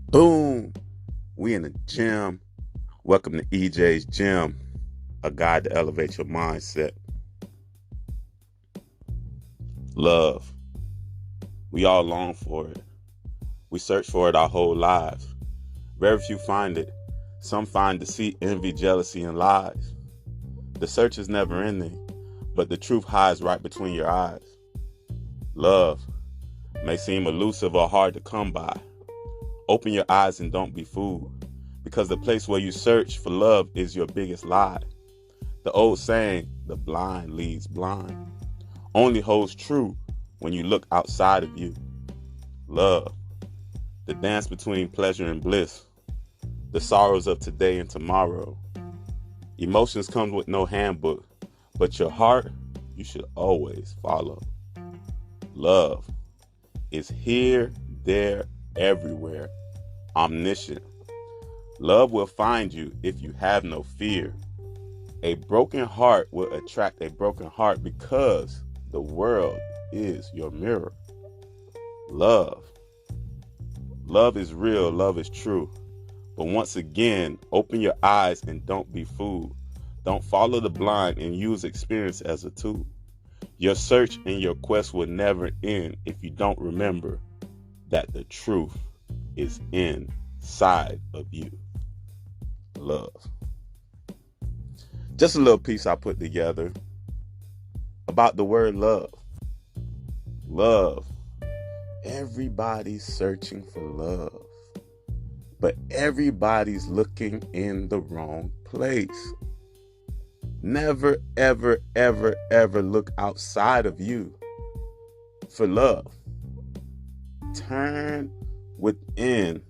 Boom. We in the gym. Welcome to EJ's Gym, a guide to elevate your mindset. Love. We all long for it. We search for it our whole lives. Very few find it. Some find deceit, envy, jealousy, and lies. The search is never ending, but the truth hides right between your eyes. Love may seem elusive or hard to come by. Open your eyes and don't be fooled, because the place where you search for love is your biggest lie. The old saying, the blind leads blind, only holds true when you look outside of you. Love, the dance between pleasure and bliss, the sorrows of today and tomorrow. Emotions come with no handbook, but your heart, you should always follow. Love is here, there, everywhere, omniscient. Love will find you if you have no fear. A broken heart will attract a broken heart because the world is your mirror. Love. Love is real, love is true. But once again, open your eyes and don't be fooled. Don't follow the blind and use experience as a tool. Your search and your quest will never end if you don't remember that the truth is inside of you. Love. Just a little piece I put together about the word love. Love. Everybody's searching for love, but everybody's looking in the wrong place. Never, ever, ever, ever look outside of you for love. Turn within,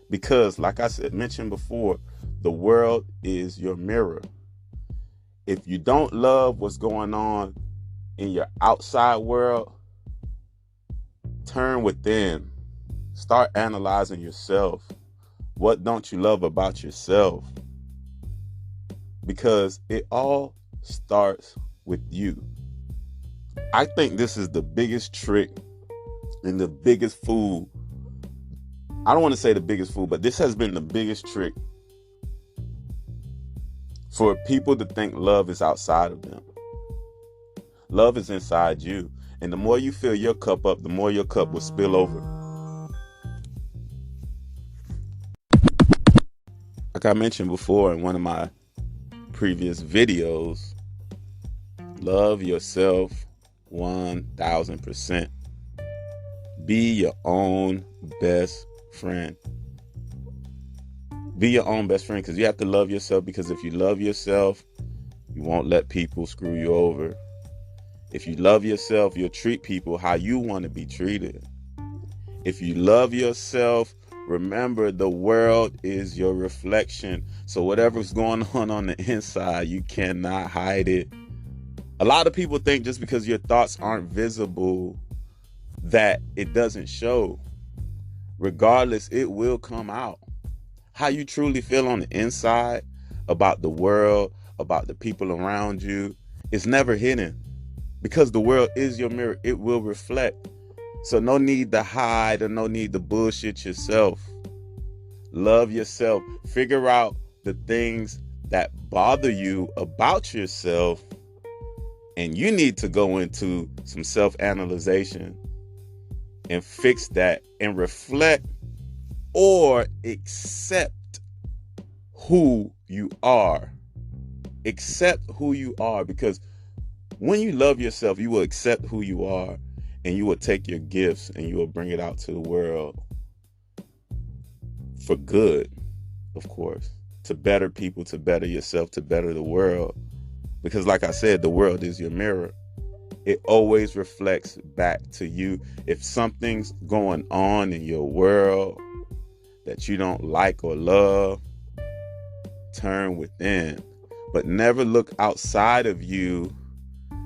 because like I mentioned before, the world is your mirror. If you don't love what's going on in your outside world, turn within. Start analyzing yourself. What don't you love about yourself? Because it all starts with you. I think this is the biggest trick and the biggest fool. I don't want to say the biggest fool, but this has been the biggest trick for people to think love is outside of them. Love is inside you. And the more you fill your cup up, the more your cup will spill over. Like I mentioned before in one of my previous videos, love yourself 1000%. Be your own best friend. Be your own best friend, because you have to love yourself, because if you love yourself, you won't let people screw you over. If you love yourself, you'll treat people how you want to be treated. If you love yourself, remember the world is your reflection. So whatever's going on the inside, you cannot hide it. A lot of people think just because your thoughts aren't visible that it doesn't show. Regardless, it will come out. How you truly feel on the inside about the world, about the people around you, is never hidden. Because the world is your mirror, it will reflect. So no need to hide or no need to bullshit yourself. Love yourself. Figure out the things that bother you about yourself. And you need to go into some self-analyzation and fix that and reflect or accept who you are. Accept who you are, because when you love yourself, you will accept who you are, and you will take your gifts and you will bring it out to the world for good, of course, to better people, to better yourself, to better the world. Because like I said, the world is your mirror. It always reflects back to you. If something's going on in your world that you don't like or love, turn within. But never look outside of you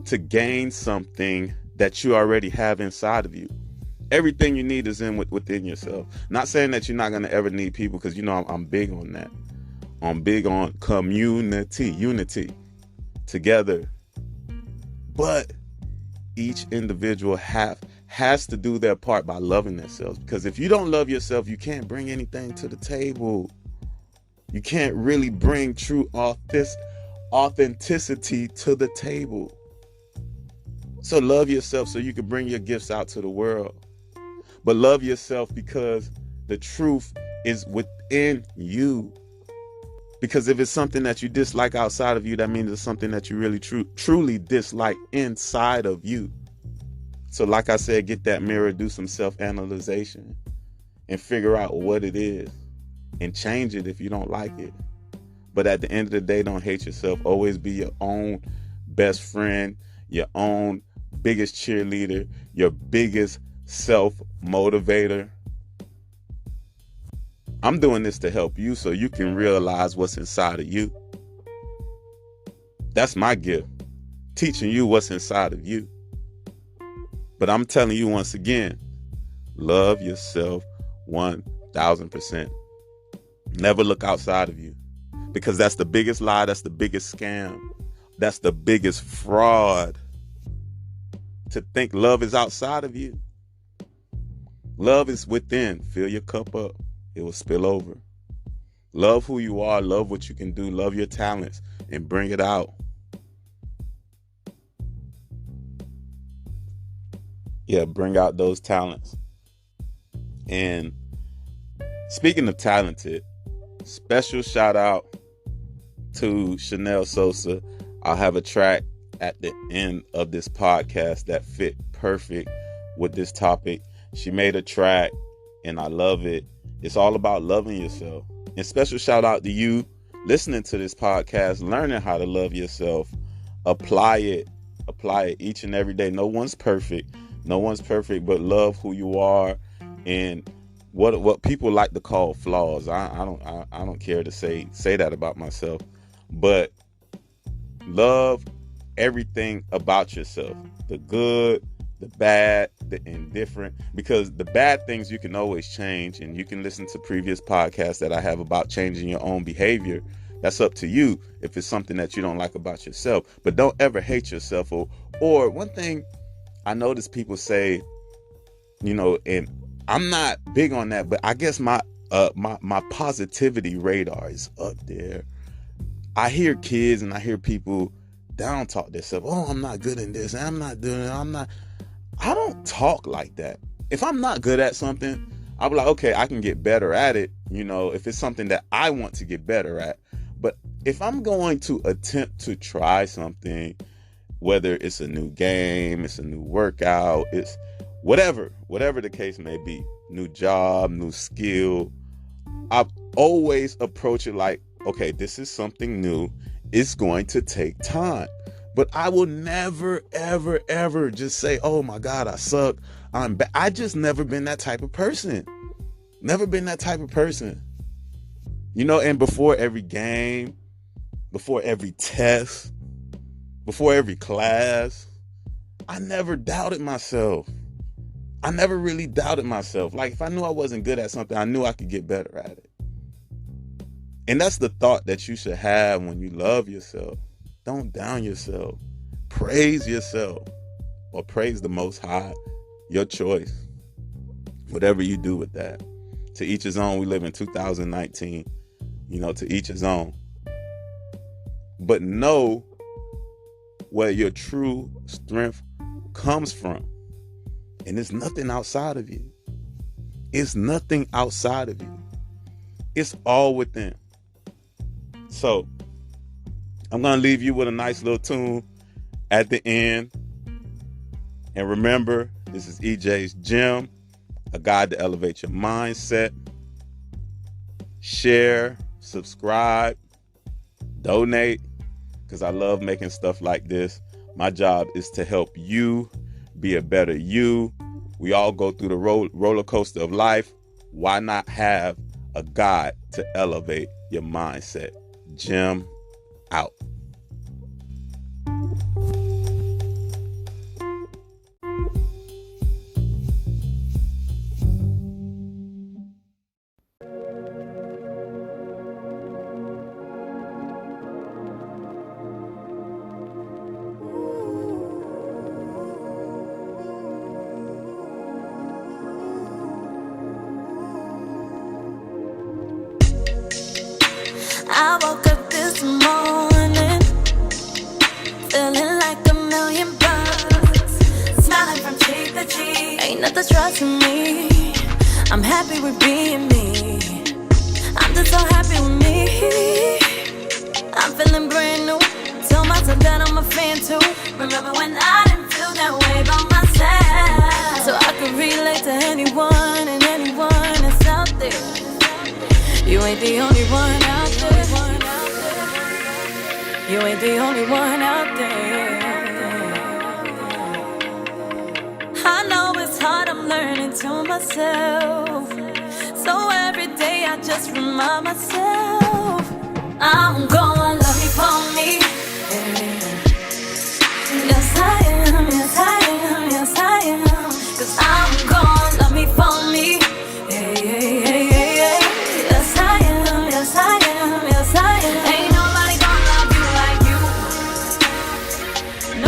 to gain something that you already have inside of you. Everything you need is within yourself. Not saying that you're not going to ever need people, because you know I'm big on that. I'm big on community, unity, together. But each individual has to do their part by loving themselves. Because if you don't love yourself, you can't bring anything to the table. You can't really bring true authenticity to the table. So love yourself so you can bring your gifts out to the world. But love yourself because the truth is within you. Because if it's something that you dislike outside of you, that means it's something that you really truly dislike inside of you. So like I said, get that mirror, do some self-analyzation and figure out what it is and change it if you don't like it. But at the end of the day, don't hate yourself. Always be your own best friend, your own biggest cheerleader, your biggest self-motivator. I'm doing this to help you so you can realize what's inside of you. That's my gift, teaching you what's inside of you. But I'm telling you once again, love yourself 1,000%. Never look outside of you, because that's the biggest lie. That's the biggest scam. That's the biggest fraud, to think love is outside of you. Love is within. Fill your cup up. It will spill over. Love who you are. Love what you can do. Love your talents and bring it out. Yeah, bring out those talents. And speaking of talented, special shout out to Chanel Sosa. I'll have a track at the end of this podcast that fit perfect with this topic. She made a track and I love it. It's all about loving yourself. And special shout out to you listening to this podcast, learning how to love yourself. Apply it each and every day. No one's perfect, but love who you are and what people like to call flaws. I don't care to say that about myself, but love everything about yourself, the good, the bad, the indifferent, because the bad things you can always change, and you can listen to previous podcasts that I have about changing your own behavior. That's up to you if it's something that you don't like about yourself. But don't ever hate yourself. Or one thing I notice people say, and I'm not big on that, but I guess my positivity radar is up there. I hear kids and I hear people down talk themselves. Oh, I'm not good in this. I'm not doing it. I don't talk like that. If I'm not good at something, I'll be like, okay, I can get better at it. If it's something that I want to get better at. But if I'm going to attempt to try something, whether it's a new game, it's a new workout, it's whatever the case may be, new job, new skill, I always approach it like, okay, this is something new. It's going to take time. But I will never, ever, ever just say, oh my God, I suck. I'm bad. I just never been that type of person. Never been that type of person. And before every game, before every test, before every class, I never doubted myself. I never really doubted myself. Like if I knew I wasn't good at something, I knew I could get better at it. And that's the thought that you should have when you love yourself. Don't down yourself. Praise yourself, or praise the Most High. Your choice. Whatever you do with that. To each his own. We live in 2019. To each his own. But know where your true strength comes from. And it's nothing outside of you. It's nothing outside of you. It's all within. So I'm going to leave you with a nice little tune at the end. And remember, this is EJ's Gym, a guide to elevate your mindset. Share, subscribe, donate, because I love making stuff like this. My job is to help you be a better you. We all go through the roller coaster of life. Why not have a guide to elevate your mindset? Gym out. I woke up this morning feeling like a million bucks, smiling from cheek to cheek. Ain't nothing stressing me. I'm happy with being me. I'm just so happy with me. I'm feeling brand new. Tell myself that I'm a fan too. Remember when I didn't feel that way by myself? So I could relate to anyone and anyone that's out there. You ain't the only one out there. You ain't the only one out there. I know it's hard, I'm learning to myself. So every day I just remind myself I'm gonna love you for me. Yes I am, yes I am, yes I am. 'Cause I'm gonna love me for me. Yes I am, yes I am, yes I am. Ain't nobody gonna love you like you.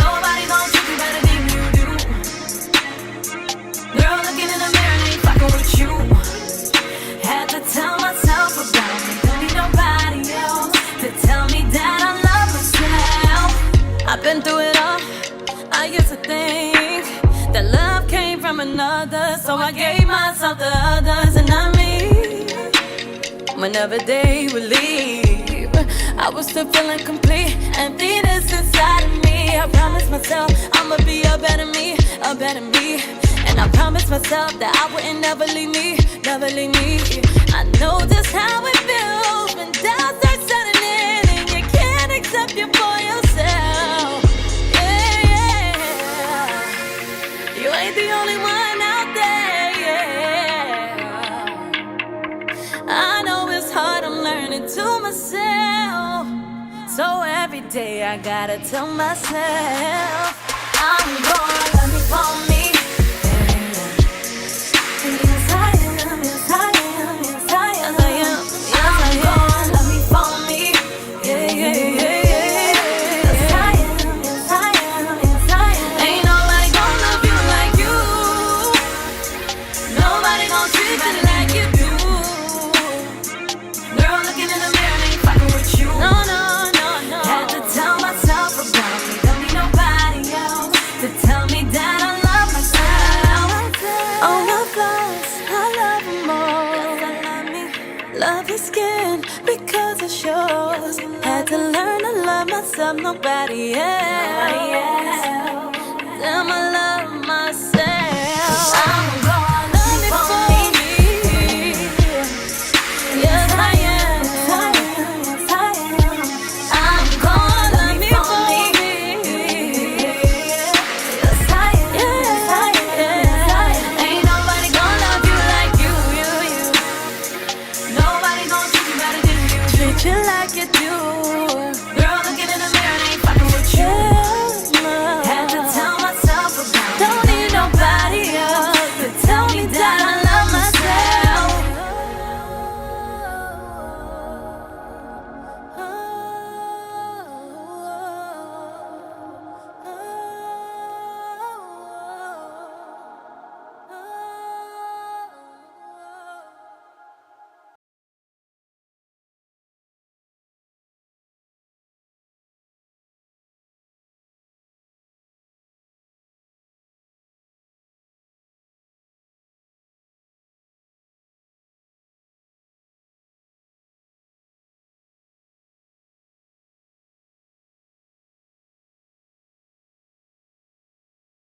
Nobody gonna treat you better than you do. Girl, looking in the mirror and ain't fucking with you. Had to tell myself about me. Don't need nobody else to tell me that I love myself. I've been through it all. I used to think that love came from another, so I gave myself to others, and not me. Whenever they would leave, I was still feeling complete. Emptiness inside of me. I promised myself I'ma be a better me, a better me. And I promised myself that I wouldn't never leave me, never leave me. I know just how it feels when doubts start setting in and you can't accept you for yourself. Yeah. You ain't the only one out there, yeah. I know it's hard, I'm learning to myself. So every day I gotta tell myself I'm gonna love me for me. Yes I am, yes I am, yes I am, yes I am. I'm gonna love me for me. Yeah. Yes I am, yes I am, yes I am. Ain't nobody gonna love you like you. Nobody gonna treat you like you do. Girl, looking in the mirror and ain't fucking with you. No. Had to tell myself about me. Don't need nobody else to tell me that I love myself. All my flaws, I love them all. Yes, I love me. Love your skin because it shows. Had to learn to love myself, nobody else. Damn, I